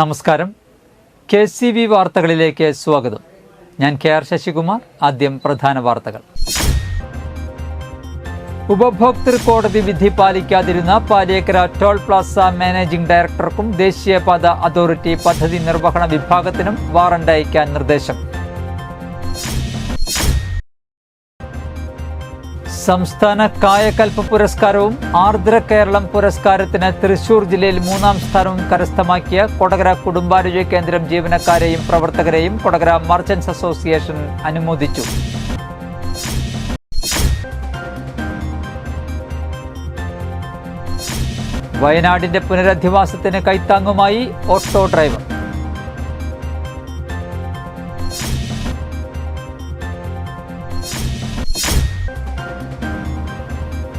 നമസ്കാരം. KCV വാർത്തകളിലേക്ക് സ്വാഗതം. ഞാൻ KR ശശികുമാർ. ആദ്യം പ്രധാന വാർത്തകൾ. ഉപഭോക്തൃ കോടതി വിധി പാലിക്കാതിരുന്ന പാലിയേക്കര ടോൾ പ്ലാസ മാനേജിംഗ് ഡയറക്ടർക്കും ദേശീയപാത അതോറിറ്റി പദ്ധതി നിർവഹണ വിഭാഗത്തിനും വാറണ്ട് അയക്കാൻ നിർദ്ദേശം. സംസ്ഥാന കായകൽപ്പ പുരസ്കാരവും ആർദ്ര കേരളം പുരസ്കാരത്തിന് തൃശൂർ ജില്ലയിൽ 3ാം സ്ഥാനവും കരസ്ഥമാക്കിയ കൊടകര കുടുംബാരോഗ്യ കേന്ദ്രം ജീവനക്കാരെയും പ്രവർത്തകരെയും കൊടകര മർച്ചന്റ്സ് അസോസിയേഷൻ അനുമോദിച്ചു. വയനാടിന്റെ പുനരധിവാസത്തിന് കൈത്താങ്ങുമായി ഓട്ടോ ഡ്രൈവർ.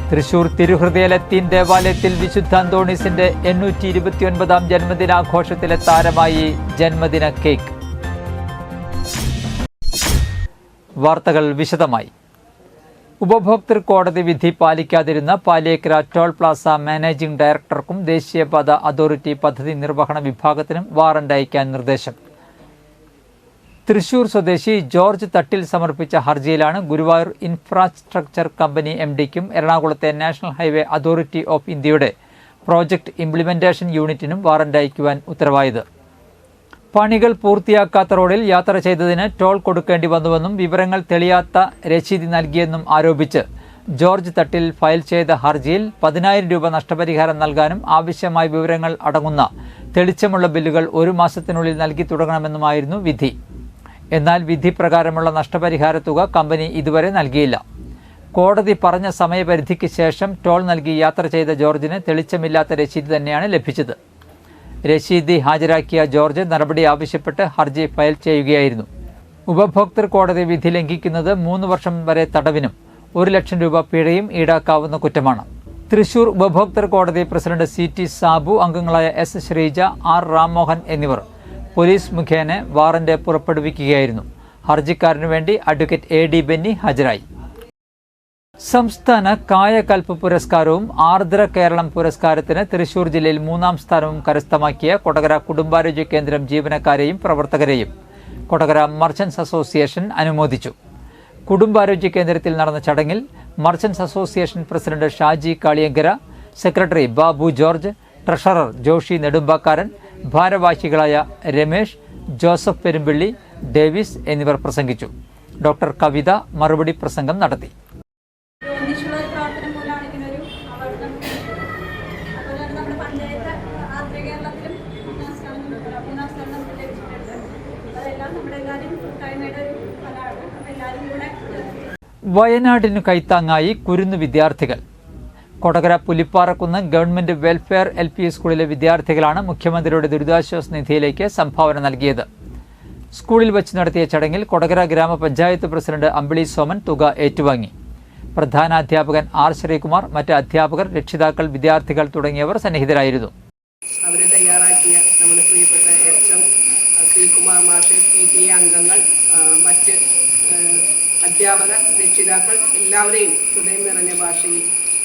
തൃശൂർ തിരുഹൃദയ ലത്തീൻ ദേവാലയത്തിൽ വിശുദ്ധ അന്തോണീസിന്റെ 829ാം ജന്മദിനാഘോഷത്തിലെ താരമായി ജന്മദിന കേക്ക്. വാർത്തകൾ വിശദമായി. ഉപഭോക്തൃ കോടതി വിധി പാലിക്കാതിരുന്ന പാലിയേക്കര ടോൾ പ്ലാസ മാനേജിംഗ് ഡയറക്ടർക്കും ദേശീയപാത അതോറിറ്റി പദ്ധതി നിർവഹണ വിഭാഗത്തിനും വാറണ്ട് അയക്കാൻ നിർദ്ദേശം. തൃശൂർ സ്വദേശി ജോർജ് തട്ടിൽ സമർപ്പിച്ച ഹർജിയിലാണ് ഗുരുവായൂർ ഇൻഫ്രാസ്ട്രക്ചർ കമ്പനി MDക്കും എറണാകുളത്തെ നാഷണൽ ഹൈവേ അതോറിറ്റി ഓഫ് ഇന്ത്യയുടെ പ്രോജക്ട് ഇംപ്ലിമെന്റേഷൻ യൂണിറ്റിനും വാറണ്ട് അയക്കുവാൻ ഉത്തരവായത്. പണികൾ പൂർത്തിയാക്കാത്ത റോഡിൽ യാത്ര ചെയ്തതിന് ടോൾ കൊടുക്കേണ്ടി വന്നുവെന്നും വിവരങ്ങൾ തെളിയാത്ത രശീതി നൽകിയെന്നും ആരോപിച്ച് ജോർജ് തട്ടിൽ ഫയൽ ചെയ്ത ഹർജിയിൽ 10,000 രൂപ നഷ്ടപരിഹാരം നൽകാനും ആവശ്യമായ വിവരങ്ങൾ അടങ്ങുന്ന തെളിച്ചമുള്ള ബില്ലുകൾ 1 മാസത്തിനുള്ളിൽ നൽകി തുടങ്ങണമെന്നുമായിരുന്നു വിധി. എന്നാൽ വിധി പ്രകാരമുള്ള നഷ്ടപരിഹാര തുക കമ്പനി ഇതുവരെ നൽകിയില്ല. കോടതി പറഞ്ഞ സമയപരിധിക്ക് ശേഷം ടോൾ നൽകി യാത്ര ചെയ്ത ജോർജിന് തെളിച്ചമില്ലാത്ത രശീതി തന്നെയാണ് ലഭിച്ചത്. രശീതി ഹാജരാക്കിയ ജോർജ് നടപടി ആവശ്യപ്പെട്ട് ഹർജി ഫയൽ ചെയ്യുകയായിരുന്നു. ഉപഭോക്തൃ കോടതി വിധി ലംഘിക്കുന്നത് 3 വർഷം വരെ തടവിനും 1 ലക്ഷം രൂപ പിഴയും ഈടാക്കാവുന്ന കുറ്റമാണ്. തൃശൂർ ഉപഭോക്തൃ കോടതി പ്രസിഡന്റ് CT സാബു, അംഗങ്ങളായ S ശ്രീജ, R രാംമോഹൻ എന്നിവർ പോലീസ് മുഖേന വാറന്റ് പുറപ്പെടുവിക്കുകയായിരുന്നു. ഹർജിക്കാരനു വേണ്ടി അഡ്വക്കേറ്റ് AD ബെന്നി ഹാജരായി. സംസ്ഥാന കായകൽപ്പ പുരസ്കാരവും ആർദ്ര കേരളം പുരസ്കാരത്തിന് തൃശൂർ ജില്ലയിൽ 3ാം സ്ഥാനവും കരസ്ഥമാക്കിയ കൊടകര കുടുംബാരോഗ്യ കേന്ദ്രം ജീവനക്കാരെയും പ്രവർത്തകരെയും കൊടകര മർച്ചന്റ്സ് അസോസിയേഷൻ അനുമോദിച്ചു. കുടുംബാരോഗ്യ കേന്ദ്രത്തിൽ നടന്ന ചടങ്ങിൽ merchants association president Shaji Kaliyankara, secretary Babu George, treasurer Joshy Nedumbakkaran, ഭാരവാഹികളായ രമേശ്, ജോസഫ് പെരുമ്പിള്ളി, ഡേവിസ് എന്നിവർ പ്രസംഗിച്ചു. ഡോക്ടർ കവിത മറുപടി പ്രസംഗം നടത്തി. വയനാടിനു കൈത്താങ്ങായി കുരുന്നു വിദ്യാർത്ഥികൾ. Kodakara Pulipparakkunnu government welfare LP സ്കൂളിലെ വിദ്യാർത്ഥികളാണ് മുഖ്യമന്ത്രിയുടെ ദുരിതാശ്വാസ നിധിയിലേക്ക് സംഭാവന നൽകിയത്. സ്കൂളിൽ വെച്ച് നടത്തിയ ചടങ്ങിൽ കൊടകര ഗ്രാമപഞ്ചായത്ത് പ്രസിഡന്റ് അമ്പിളി സോമൻ തുക ഏറ്റുവാങ്ങി. പ്രധാനാധ്യാപകൻ R ശ്രീകുമാർ, മറ്റ് അധ്യാപകർ, രക്ഷിതാക്കൾ, വിദ്യാർത്ഥികൾ തുടങ്ങിയവർ സന്നിഹിതരായിരുന്നു. അവരെ തയ്യാറാക്കിയ നമ്മുടെ പ്രിയപ്പെട്ട HM ശ്രീകുമാർ മാഷ്, PTA അംഗങ്ങൾ, മറ്റ് അധ്യാപകർ, രക്ഷിതാക്കൾ എല്ലാവരെയും ഹൃദയം നിറഞ്ഞ ഭാഷയിൽ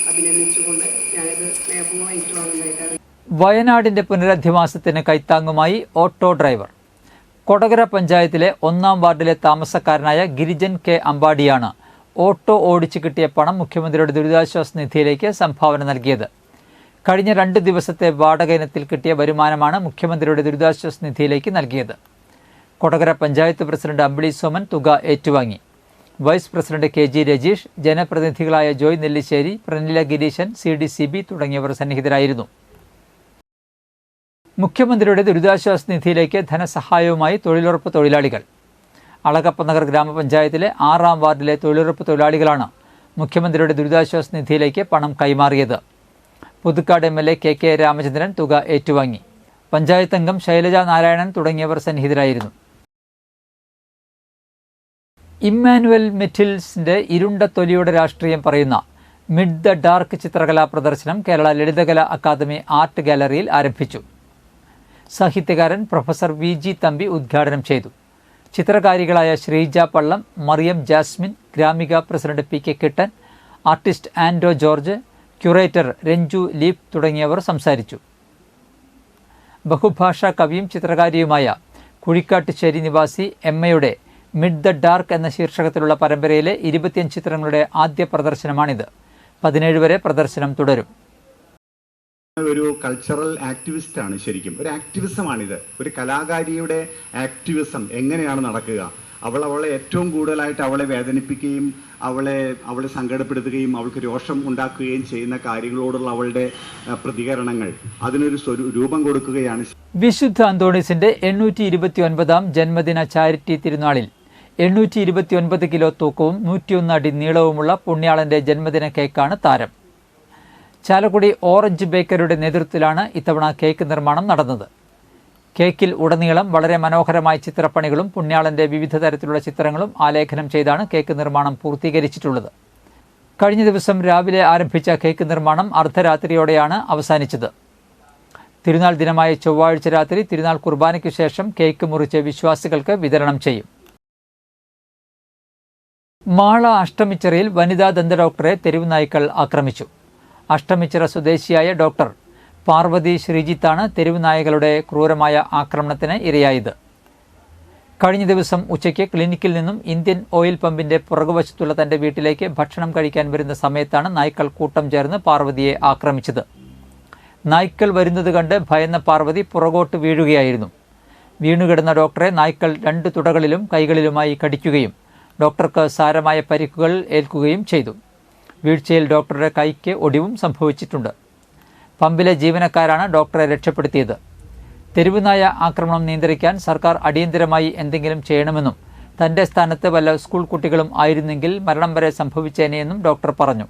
അഭിനന്ദിച്ചുകൊണ്ട് ഞാനിത് സ്നേഹപൂർവ്വം ഏറ്റുവാങ്ങുന്നതായിട്ടാണ്. വയനാടിന്റെ പുനരധിവാസത്തിന് കൈത്താങ്ങുമായി ഓട്ടോ ഡ്രൈവർ. കൊടകര പഞ്ചായത്തിലെ 1ാം വാർഡിലെ താമസക്കാരനായ ഗിരിജൻ K അമ്പാടിയാണ് ഓട്ടോ ഓടിച്ചു കിട്ടിയ പണം മുഖ്യമന്ത്രിയുടെ ദുരിതാശ്വാസ നിധിയിലേക്ക് സംഭാവന നൽകിയത്. കഴിഞ്ഞ 2 ദിവസത്തെ വാടക ഇനത്തിൽ കിട്ടിയ വരുമാനമാണ് മുഖ്യമന്ത്രിയുടെ ദുരിതാശ്വാസ നിധിയിലേക്ക് നൽകിയത്. കൊടകര പഞ്ചായത്ത് പ്രസിഡന്റ് അമ്പിളി സോമൻ തുക ഏറ്റുവാങ്ങി. വൈസ് പ്രസിഡന്റ് KG രജീഷ്, ജനപ്രതിനിധികളായ ജോയ് നെല്ലിശ്ശേരി, പ്രനില ഗിരീശൻ, CDCB തുടങ്ങിയവർ സന്നിഹിതരായിരുന്നു. മുഖ്യമന്ത്രിയുടെ ദുരിതാശ്വാസ നിധിയിലേക്ക് ധനസഹായവുമായി തൊഴിലുറപ്പ് തൊഴിലാളികൾ. അളകപ്പനഗർ ഗ്രാമപഞ്ചായത്തിലെ 6ാം വാർഡിലെ തൊഴിലുറപ്പ് തൊഴിലാളികളാണ് മുഖ്യമന്ത്രിയുടെ ദുരിതാശ്വാസ നിധിയിലേക്ക് പണം കൈമാറിയത്. പുതുക്കാട് MLA KK രാമചന്ദ്രൻ തുക ഏറ്റുവാങ്ങി. പഞ്ചായത്ത് അംഗം ശൈലജ നാരായണൻ തുടങ്ങിയവർ സന്നിഹിതരായിരുന്നു. ഇമ്മാനുവൽ മെറ്റിൽസിന്റെ ഇരുണ്ട തൊലിയുടെ രാഷ്ട്രീയം പറയുന്ന മിഡ് ദ ഡാർക്ക് ചിത്രകലാ പ്രദർശനം കേരള ലളിതകലാ അക്കാദമി ആർട്ട് ഗാലറിയിൽ ആരംഭിച്ചു. സാഹിത്യകാരൻ പ്രൊഫസർ VG തമ്പി ഉദ്ഘാടനം ചെയ്തു. ചിത്രകാരികളായ Sreeja Pallam, Mariyam Jasmine, Gramika president PK Kittan, artist Anto George, curator Ranju Leap തുടങ്ങിയവർ സംസാരിച്ചു. ബഹുഭാഷാ കവിയും ചിത്രകാരിയുമായ കുഴിക്കാട്ടുശ്ശേരി നിവാസി എമ്മയുടെ മിഡ് ദ ഡാർക്ക് എന്ന ശീർഷകത്തിലുള്ള പരമ്പരയിലെ 25 ചിത്രങ്ങളുടെ ആദ്യ പ്രദർശനമാണിത്. 17 വരെ പ്രദർശനം തുടരും. ഒരു കൾച്ചറൽ ആക്ടിവിസ്റ്റ് ആണ്. ശരിക്കും ഒരു ആക്ടിവിസമാണിത്. ഒരു കലാകാരിയുടെ ആക്ടിവിസം എങ്ങനെയാണ് നടക്കുക? അവളെ ഏറ്റവും കൂടുതലായിട്ട് അവളെ വേദനിപ്പിക്കുകയും അവളെ സങ്കടപ്പെടുത്തുകയും അവൾക്ക് രോഷം ഉണ്ടാക്കുകയും ചെയ്യുന്ന കാര്യങ്ങളോടുള്ള അവളുടെ പ്രതികരണങ്ങൾ അതിനൊരു രൂപം കൊടുക്കുകയാണ്. വിശുദ്ധ അന്തോണീസിന്റെ 829-ാം ജന്മദിന ചാരിറ്റി തിരുനാളിൽ 829 കിലോ തൂക്കവും 101 അടി നീളവുമുള്ള പുണ്യാളന്റെ ജന്മദിന കേക്കാണ് താരം. ചാലക്കുടി ഓറഞ്ച് ബേക്കറിയുടെ നേതൃത്വത്തിലാണ് ഇത്തവണ കേക്ക് നിർമ്മാണം നടന്നത്. കേക്കിൽ ഉടനീളം വളരെ മനോഹരമായ ചിത്രപ്പണികളും പുണ്യാളന്റെ വിവിധ തരത്തിലുള്ള ചിത്രങ്ങളും ആലേഖനം ചെയ്താണ് കേക്ക് നിർമ്മാണം പൂർത്തീകരിച്ചിട്ടുള്ളത്. കഴിഞ്ഞ ദിവസം രാവിലെ ആരംഭിച്ച കേക്ക് നിർമ്മാണം അർദ്ധരാത്രിയോടെയാണ് അവസാനിച്ചത്. തിരുനാൾ ദിനമായ ചൊവ്വാഴ്ച രാത്രി തിരുനാൾ കുർബാനയ്ക്കു ശേഷം കേക്ക് മുറിച്ച് വിശ്വാസികൾക്ക് വിതരണം ചെയ്യും. മാള അഷ്ടമിച്ചിറയിൽ വനിതാ ദന്ത ഡോക്ടറെ തെരുവ് നായ്ക്കൾ ആക്രമിച്ചു. അഷ്ടമിച്ചിറ സ്വദേശിയായ ഡോക്ടർ പാർവതി ശ്രീജിത്താണ് തെരുവ് നായകളുടെ ക്രൂരമായ ആക്രമണത്തിന് ഇരയായത്. കഴിഞ്ഞ ദിവസം ഉച്ചയ്ക്ക് ക്ലിനിക്കിൽ നിന്നും ഇന്ത്യൻ ഓയിൽ പമ്പിന്റെ പുറകുവശത്തുള്ള തന്റെ വീട്ടിലേക്ക് ഭക്ഷണം കഴിക്കാൻ വരുന്ന സമയത്താണ് നായ്ക്കൾ കൂട്ടം ചേർന്ന് പാർവതിയെ ആക്രമിച്ചത്. നായ്ക്കൾ വരുന്നത് കണ്ട് ഭയന്ന പാർവതി പുറകോട്ട് വീഴുകയായിരുന്നു. വീണുകിടന്ന ഡോക്ടറെ നായ്ക്കൾ 2 തുടകളിലും കൈകളിലുമായി കടിക്കുകയും ഡോക്ടർക്ക് സാരമായ പരിക്കുകൾ ഏൽക്കുകയും ചെയ്തു. വീഴ്ചയിൽ ഡോക്ടറുടെ കൈക്ക് ഒടിവും സംഭവിച്ചിട്ടുണ്ട്. പമ്പിലെ ജീവനക്കാരാണ് ഡോക്ടറെ രക്ഷപ്പെടുത്തിയത്. തെരുവുനായ ആക്രമണം നിയന്ത്രിക്കാൻ സർക്കാർ അടിയന്തരമായി എന്തെങ്കിലും ചെയ്യണമെന്നും തന്റെ സ്ഥാനത്ത് വല്ല സ്കൂൾ കുട്ടികളും ആയിരുന്നെങ്കിൽ മരണം വരെ സംഭവിച്ചേനെയെന്നും ഡോക്ടർ പറഞ്ഞു.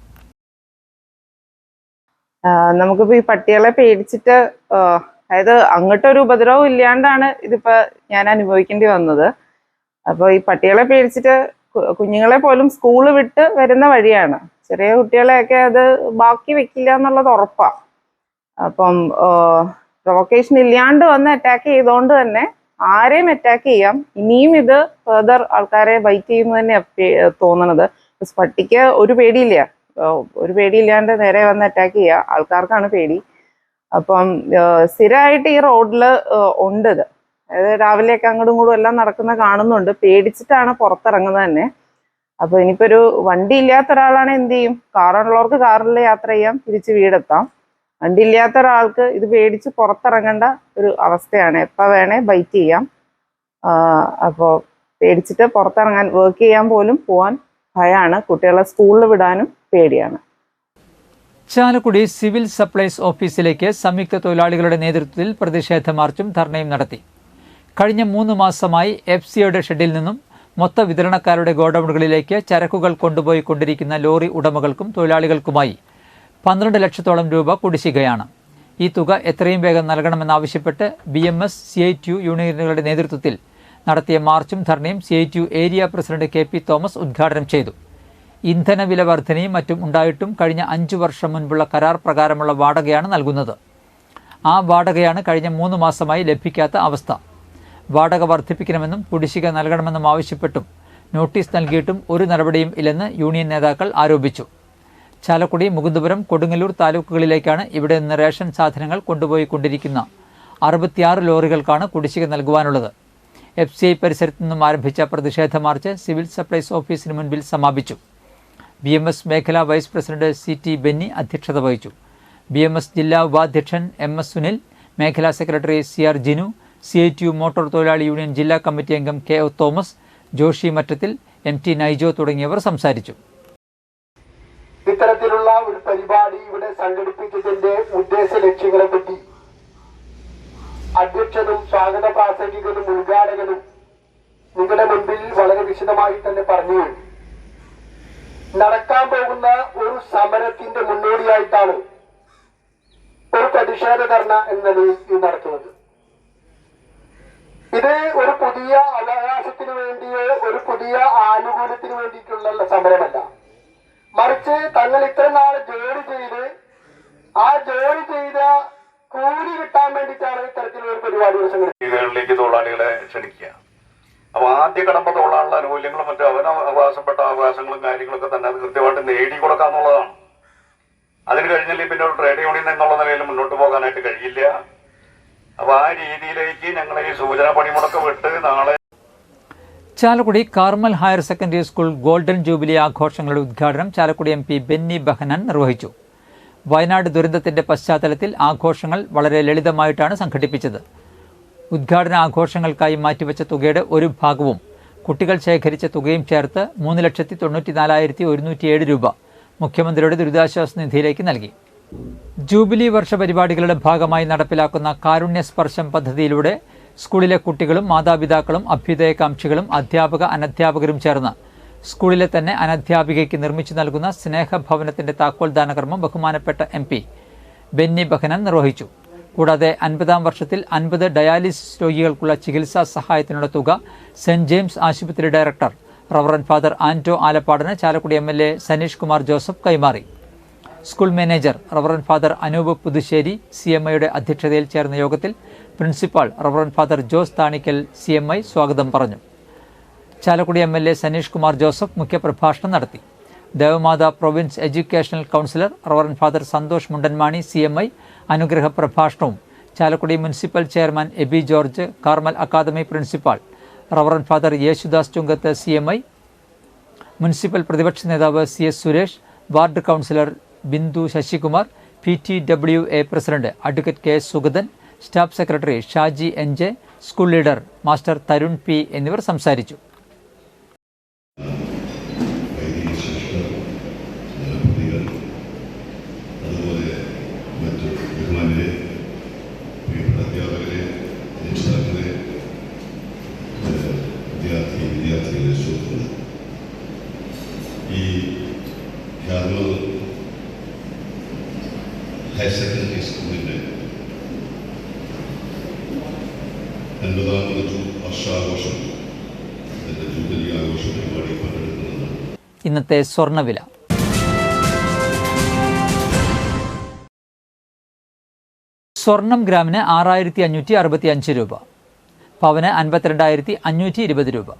നമുക്കിപ്പോൾ ഈ പട്ടികളെ പേടിച്ചിട്ട് അതായത് അങ്ങോട്ടൊരു ഉപദ്രവം ഇല്ലാണ്ടാണ് ഇതിപ്പോൾ ഞാൻ അനുഭവിക്കേണ്ടി വന്നത്. അപ്പോൾ ഈ പട്ടികളെ പേടിച്ചിട്ട് കുഞ്ഞുങ്ങളെ പോലും സ്കൂള് വിട്ട് വരുന്ന വഴിയാണ്. ചെറിയ കുട്ടികളെയൊക്കെ അത് ബാക്കി വെക്കില്ല എന്നുള്ളത് ഉറപ്പാണ്. അപ്പം പ്രൊവക്കേഷൻ ഇല്ലാണ്ട് വന്ന് അറ്റാക്ക് ചെയ്തുകൊണ്ട് തന്നെ ആരെയും അറ്റാക്ക് ചെയ്യാം. ഇനിയും ഇത് ഫെർദർ ആൾക്കാരെ ബൈറ്റ് ചെയ്യുന്നു തന്നെയാണ് തോന്നണത്. പട്ടിക്ക് ഒരു പേടിയില്ലാണ്ട് നേരെ വന്ന് അറ്റാക്ക് ചെയ്യുക. ആൾക്കാർക്കാണ് പേടി. അപ്പം സ്ഥിരമായിട്ട് ഈ റോഡിൽ ഉണ്ട് ഇത്. അതായത് രാവിലെയൊക്കെ അങ്ങോട്ടും ഇങ്ങോട്ടും എല്ലാം നടക്കുന്ന കാണുന്നുണ്ട്. പേടിച്ചിട്ടാണ് പുറത്തിറങ്ങുന്നത് തന്നെ. അപ്പോൾ ഇനിയിപ്പോൾ ഒരു വണ്ടി ഇല്ലാത്ത ഒരാളാണ് എന്ത് ചെയ്യും? കാറുള്ളവർക്ക് കാറിൽ യാത്ര ചെയ്യാം, തിരിച്ച് വീടെത്താം. വണ്ടി ഇല്ലാത്ത ഒരാൾക്ക് ഇത് പേടിച്ച് പുറത്തിറങ്ങേണ്ട ഒരു അവസ്ഥയാണ്. എപ്പോൾ വേണേ ബൈറ്റ് ചെയ്യാം. അപ്പോൾ പേടിച്ചിട്ട് പുറത്തിറങ്ങാൻ വർക്ക് ചെയ്യാൻ പോലും പോകാൻ ഭയമാണ്. കുട്ടികളെ സ്കൂളിൽ വിടാനും പേടിയാണ്. ചാലക്കുടി സിവിൽ സപ്ലൈസ് ഓഫീസിലേക്ക് സംയുക്ത തൊഴിലാളികളുടെ നേതൃത്വത്തിൽ പ്രതിഷേധ മാർച്ചും ധർണയും നടത്തി. കഴിഞ്ഞ 3 മാസമായി എഫ്സിയുടെ ഷെഡിൽ നിന്നും മൊത്ത വിതരണക്കാരുടെ ഗോഡൌണുകളിലേക്ക് ചരക്കുകൾ കൊണ്ടുപോയി കൊണ്ടിരിക്കുന്ന ലോറി ഉടമകൾക്കും തൊഴിലാളികൾക്കുമായി 12 ലക്ഷത്തോളം രൂപ കുടിശ്ശികയാണ്. ഈ തുക എത്രയും വേഗം നൽകണമെന്നാവശ്യപ്പെട്ട് BMS CITU യൂണിയനുകളുടെ നേതൃത്വത്തിൽ നടത്തിയ മാർച്ചും ധർണയും CITU area president KP Thomas ഉദ്ഘാടനം ചെയ്തു. ഇന്ധനവില വർധനയും മറ്റും ഉണ്ടായിട്ടും കഴിഞ്ഞ 5 വർഷം മുൻപുള്ള കരാർ പ്രകാരമുള്ള വാടകയാണ് നൽകുന്നത്. ആ വാടകയാണ് കഴിഞ്ഞ 3 മാസമായി ലഭിക്കാത്ത അവസ്ഥ. വാടക വർദ്ധിപ്പിക്കണമെന്നും കുടിശ്ശിക നൽകണമെന്നും ആവശ്യപ്പെട്ടും നോട്ടീസ് നൽകിയിട്ടും ഒരു നടപടിയും ഇല്ലെന്ന് യൂണിയൻ നേതാക്കൾ ആരോപിച്ചു. ചാലക്കുടി, മുകുന്ദപുരം, കൊടുങ്ങല്ലൂർ താലൂക്കുകളിലേക്കാണ് ഇവിടെ നിന്ന് റേഷൻ സാധനങ്ങൾ കൊണ്ടുപോയി കൊണ്ടിരിക്കുന്ന 66 ലോറികൾക്കാണ് കുടിശ്ശിക നൽകുവാനുള്ളത്. FCI പരിസരത്തു നിന്നും ആരംഭിച്ച പ്രതിഷേധ മാർച്ച് സിവിൽ സപ്ലൈസ് ഓഫീസിന് മുൻപിൽ സമാപിച്ചു. BMS മേഖലാ വൈസ് പ്രസിഡന്റ് CT ബെന്നി അധ്യക്ഷത വഹിച്ചു. BMS ജില്ലാ ഉപാധ്യക്ഷൻ MS സുനിൽ, മേഖലാ secretary CR Jinu, CITU motor തൊഴിലാളി യൂണിയൻ ജില്ലാ കമ്മിറ്റി അംഗം KO Thomas, Joshi Mattathil, MT Naijo തുടങ്ങിയവർ സംസാരിച്ചു. ഇത്തരത്തിലുള്ള ഒരു പരിപാടി ഇവിടെ സംഘടിപ്പിച്ചതിന്റെ ഉദ്ദേശ ലക്ഷ്യങ്ങളെ പറ്റി അധ്യക്ഷനും സ്വാഗത പ്രാസംഗികനും ഉദ്ഘാടകനും നിങ്ങളുടെ മുൻപിൽ വളരെ വിശദമായി തന്നെ പറഞ്ഞു. നടക്കാൻ പോകുന്ന ഒരു സമരത്തിന്റെ മുന്നോടിയായിട്ടാണ് ഒരു പ്രതിഷേധ ധർണ എന്ന നിലയിൽ നടത്തുന്നത്. ഇത് ഒരു പുതിയ അവകാശത്തിന് വേണ്ടിയോ ഒരു പുതിയ ആനുകൂല്യത്തിന് വേണ്ടിയിട്ടുള്ള സമരമല്ല. മറിച്ച് തങ്ങൾ ഇത്ര നാൾ ജോലി ചെയ്ത് ആ ജോലി ചെയ്ത കൂലി കിട്ടാൻ വേണ്ടിയിട്ടാണ് ഇത്തരത്തിലുള്ള ഒരു പരിപാടികൾ സംഘടിപ്പിക്കുന്നതിലേക്ക് തൊഴിലാളികളെ ക്ഷണിക്കുക. അപ്പൊ ആദ്യ കടമ്പ തൊഴിലാളികളുടെ ആനുകൂല്യങ്ങളും മറ്റും അവകാശപ്പെട്ട അവകാശങ്ങളും കാര്യങ്ങളൊക്കെ തന്നെ അത് കൃത്യമായിട്ട് നേടിക്കൊടുക്കാന്നുള്ളതാണ്. അതിന് കഴിഞ്ഞില്ലെങ്കിൽ പിന്നെ ഒരു ട്രേഡ് യൂണിയൻ എന്നുള്ള നിലയിൽ മുന്നോട്ട് പോകാനായിട്ട് കഴിയില്ല. അപ്പോൾ ആ രീതിയിലേക്ക് ഞങ്ങൾ ഈ സൂചന പണിമുടക്ക് വിട്ട് നാളെ Chalakudy Carmel higher secondary school golden jubilee ആഘോഷങ്ങളുടെ ഉദ്ഘാടനം ചാലക്കുടി MP ബെന്നി ബെഹനാൻ നിർവഹിച്ചു. വയനാട് ദുരന്തത്തിന്റെ പശ്ചാത്തലത്തിൽ ആഘോഷങ്ങൾ വളരെ ലളിതമായിട്ടാണ് സംഘടിപ്പിച്ചത്. ഉദ്ഘാടന ആഘോഷങ്ങൾക്കായി മാറ്റിവെച്ച തുകയുടെ ഒരു ഭാഗവും കുട്ടികൾ ശേഖരിച്ച തുകയും ചേർത്ത് 3,94,107 രൂപ മുഖ്യമന്ത്രിയുടെ ദുരിതാശ്വാസ നിധിയിലേക്ക് നൽകി. ജൂബിലി വർഷ പരിപാടികളുടെ ഭാഗമായി നടപ്പിലാക്കുന്ന കാരുണ്യ സ്പർശം പദ്ധതിയിലൂടെ സ്കൂളിലെ കുട്ടികളും മാതാപിതാക്കളും അഭ്യുദയകാംക്ഷികളും അധ്യാപക അനധ്യാപകരും ചേർന്ന് സ്കൂളിലെ തന്നെ അനധ്യാപികയ്ക്ക് നിർമ്മിച്ചു നൽകുന്ന സ്നേഹഭവനത്തിന്റെ താക്കോൽദാന കർമ്മം ബഹുമാനപ്പെട്ട MP ബെന്നി ബെഹനാൻ നിർവഹിച്ചു. കൂടാതെ 50-ാം വർഷത്തിൽ 50 ഡയാലിസിസ് രോഗികൾക്കുള്ള ചികിത്സാ സഹായത്തിനുള്ള തുക സെന്റ് ജെയിംസ് ആശുപത്രി ഡയറക്ടർ റവറന്റ് ഫാദർ ആന്റോ ആലപ്പാടിന് ചാലക്കുടി MLA സനീഷ് കുമാർ ജോസഫ് കൈമാറി. School manager reverend father Anoop Puthussery CMIയുടെ അധ്യക്ഷതയിൽ ചേർന്ന യോഗത്തിൽ principal reverend father Jose Thanikkal CMI സ്വാഗതം പറഞ്ഞു. ചാലക്കുടി MLA സനീഷ് കുമാർ ജോസഫ് മുഖ്യപ്രഭാഷണം നടത്തി. Devamatha province educational councillor reverend father Santhosh Mundanmani CMI അനുഗ്രഹ പ്രഭാഷണവും Chalakudy municipal chairman Aby George, Carmel academy principal reverend father Yesudas Chungath CMI, municipal പ്രതിപക്ഷ നേതാവ് CS Suresh, ward councillor Bindu Sasikumar, PTWA president advocate KS Sugathan, staff secretary Shaji NJ, school leader master Tarun P എന്നിവർ സംസാരിച്ചു. ഈ Carmel higher secondary സ്കൂളിൻ്റെ 50-ാമത് വർഷാഘോഷം, അതിൻ്റെ jubilee ആഘോഷ പരിപാടി പങ്കെടുക്കുന്നത്. ഇന്നത്തെ സ്വർണ്ണവില. സ്വർണം ഗ്രാമിന് 6,565 രൂപ, പവന് 52,520 രൂപ.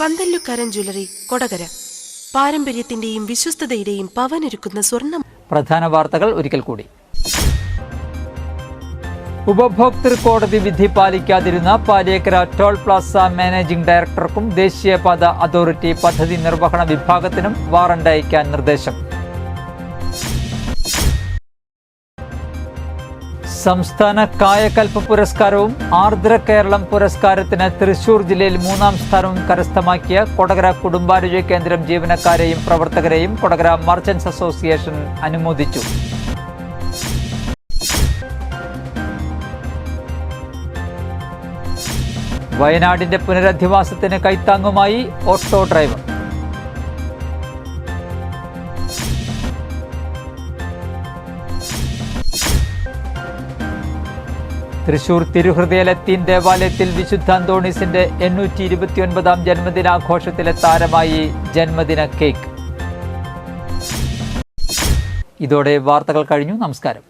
പന്തല്ലുക്കാരൻ ജ്വല്ലറി, കൊടകര. പാരമ്പര്യത്തിന്റെയും വിശ്വസ്തതയുടെയും പവനൊരുക്കുന്ന സ്വർണ്ണം. പ്രധാന വാർത്തകൾ ഒരിക്കൽ കൂടി. ഉപഭോക്തൃ കോടതി വിധി പാലിക്കാതിരുന്ന പാലിയേക്കര ടോൾ പ്ലാസ മാനേജിംഗ് ഡയറക്ടർക്കും ദേശീയപാത അതോറിറ്റി പദ്ധതി നിർവഹണ വിഭാഗത്തിനും വാറണ്ട് അയക്കാൻ നിർദ്ദേശം. സംസ്ഥാന കായകൽപ്പ പുരസ്കാരവും ആർദ്ര കേരളം പുരസ്കാരത്തിന് തൃശൂർ ജില്ലയിൽ 3ാം സ്ഥാനവും കരസ്ഥമാക്കിയ കൊടകര കുടുംബാരോഗ്യ കേന്ദ്രം ജീവനക്കാരെയും പ്രവർത്തകരെയും കൊടകര മർച്ചന്റ്സ് അസോസിയേഷൻ അനുമോദിച്ചു. വയനാടിന്റെ പുനരധിവാസത്തിന് കൈത്താങ്ങുമായി ഓട്ടോ ഡ്രൈവർ. തൃശൂർ തിരുഹൃദയ ലത്തീൻ ദേവാലയത്തിൽ വിശുദ്ധ അന്തോണീസിന്റെ 829-ാം ജന്മദിനാഘോഷത്തിലെ താരമായി ജന്മദിന കേക്ക്. ഇതോടെ വാർത്തകൾ കഴിഞ്ഞു. നമസ്കാരം.